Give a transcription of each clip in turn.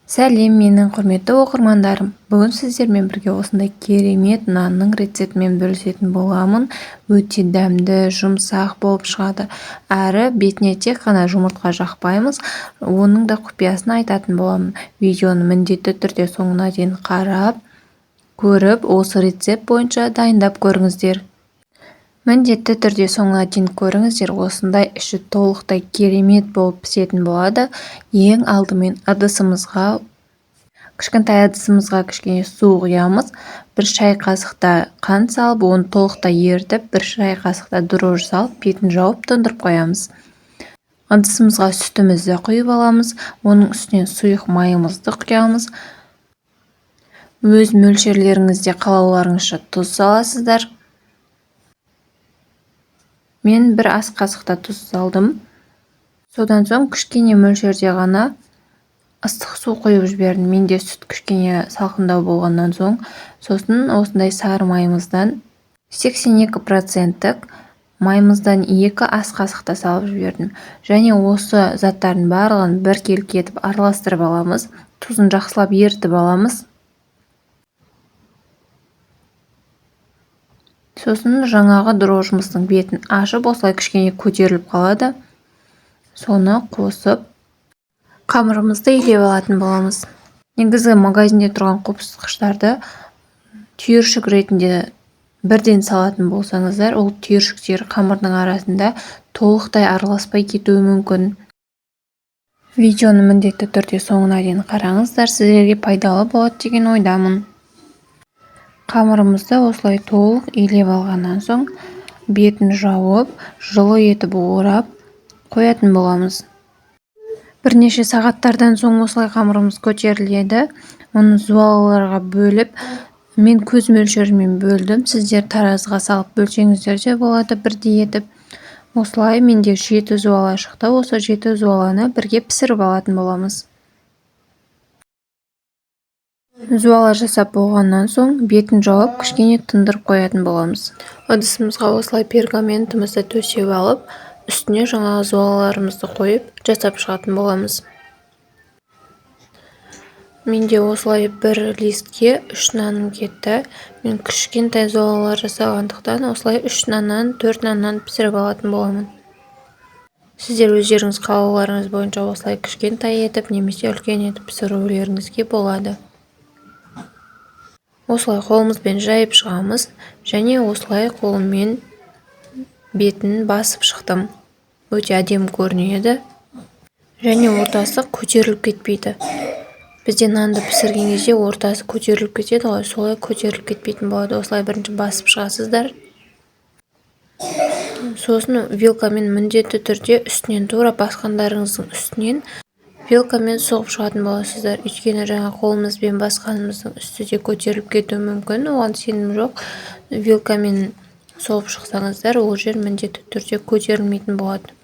Сәлем, менің құрметті оқырмандарым. Бүгін сіздермен бірге осындай керемет нанның рецептімен бөлісетін боламын. Өте дәмді, жұмсақ болып шығады. Әрі бетіне тек қана жұмыртқа жақпаймыз, оның да құпиясын айтатын боламын. Видеоны міндетті түрде соңына дейін қарап, көріп, осы рецепт бойынша дайындап көріңіздер. Міндетті түрде соңына дейін көріңіздер, осындай іші толықтай керемет болып пісетін болады. Ең алдымен кішкентай ыдысымызға кішкене су құямыз. Бір шай қасықта қант салып, оны толықтай ерітіп, бір шай қасықта дрожь салып, бетін жауып тұндырып қоямыз. Ыдысымызға сүтімізді құйып аламыз, оның үстінен сұйық майымызды құямыз. Өз мөлшерлеріңізде қалауларыңызша тұз саласыздар. Мен бір ас қасықта тұз салдым. Содан соң кішкене мөлшерде ғана ыстық су құйып жібердім. Менде сүт кішкене салқындау болғаннан соң, сосын осындай сары майымыздан 82% майымыздан 2 ас қасықта салып жібердім. Және осы заттардың барлығын біркелкі етіп араластырып аламыз. Тұзын жақсылап ерітіп аламыз. Сосын жаңағы дрожжымыздың бетін ашып, осылай кішкене көтеріліп қалады. Соны қосып, қамырымызды илеп алатын боламыз. Негізі магазинде тұрған қопсытқыштарды түйіршік ретінде бірден салатын болсаңыздар, ол түйіршіктер қамырдың арасында толықтай араласпай кетуі мүмкін. Видеоны міндетті түрде соңына дейін қараңыздар, сіздерге пайдалы болады деген ойдамын. Қамырымызды осылай толық илеп алғаннан соң, бетін жауып, жылы етіп орап қоятын боламыз. Бірнеше сағаттардан соң осылай қамырымыз көтеріледі. Оны зуалыларға бөліп, мен көз мөлшерімен бөлдім. Сіздер таразыға салып бөлсеңіздер де болады бірдей етіп. Осылай менде 7 зуала шықты. Осы 7 зуаланы бірге пісіріп алатын боламыз. Зуала жасап болғаннан соң, бетін жауып, кішкене тұндырып қоятын боламыз. Ыдысымызға осылай пергаментімізді төсеп алып, үстіне жаңағы зуалаларымызды қойып, жасап шығатын боламыз. Менде осылай бір листке 3 наным кетті. Мен кішкентай зуалалар жасағандықтан, осылай 3 наннан 4 наннан пісіріп алатын боламын. Сіздер өздеріңіз қалауларыңыз бойынша осылай кішкентай етіп, немесе үлкен етіп пісірулеріңізге болады. Осылай қолымызбен жайып шығамыз, және осылай қолыммен бетін басып шықтым. Өте әдемі көрінеді, және ортасы көтеріліп кетпейді. Бізде нанды пісірген кезде ортасы көтеріліп кетеді ғой, солай көтеріліп кетпейтін болады. Осылай бірінші басып шығасыздар. Сосын вилкамен міндетті түрде үстінен, тура басқандарыңыздың үстінен вилкамен соғып шығатын боласыздар. Өйткені жаңа қолымызбен басқанымыздың үсті де көтеріліп кетуі мүмкін. Оған сенім жоқ. Вилкамен соғып шықсаңыздар, ол жер міндетті түрде көтерілмейтін болады.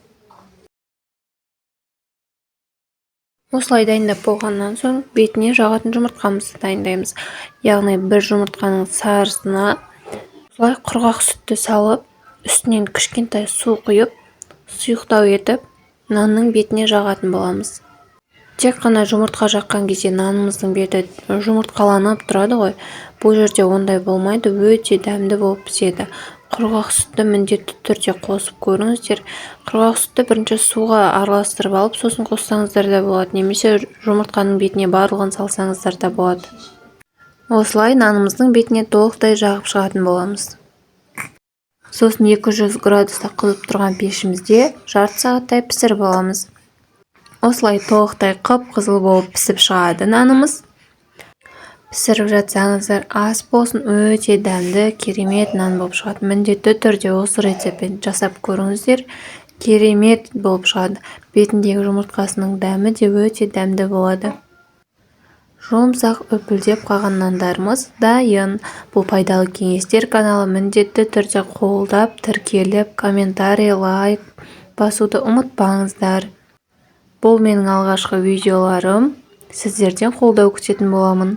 Осылай дайындап болғаннан соң, бетіне жағатын жұмыртқамызды дайындаймыз. Яғни бір жұмыртқаның сарысына осылай құрғақ сүтті салып, үстінен кішкентай су құйып, сұйықтау етіп, нанның бетіне жағатын боламыз. Тек қана жұмыртқа жаққан кезде нанымыздың беті жұмыртқаланып тұрады ғой. Бұл жерде ондай болмайды, өте дәмді болып піседі. Құрғақ сүтті міндетті түрде қосып көріңіздер. Құрғақ сүтті бірінші суға араластырып алып, сосын қоссаңыздар да болады, немесе жұмыртқаның бетіне барлығын салсаңыздар да болады. Осылай нанымыздың бетіне толықтай жағып шығатын боламыз. Сосын 200 градуста қызып тұрған пешімізде жарты сағаттай пісіріп аламыз. Осылай толықтай қып-қызыл болып пісіп шығады нанымыз. Пісіріп жатсаңыздар, ас болсын, өте дәмді, керемет нан болып шығады. Міндетті түрде осы рецептпен жасап көріңіздер, керемет болып шығады. Бетіндегі жұмыртқасының дәмі де өте дәмді болады. Жұмсақ үпілдеп қалған нандарымыз дайын. Бұл пайдалы кеңестер каналы міндетті түрде қолдап, тіркеліп, комментарий, лайк басуды ұмытпаңыздар. Бұл менің алғашқы видеоларым. Сіздерден қолдау күтетін боламын.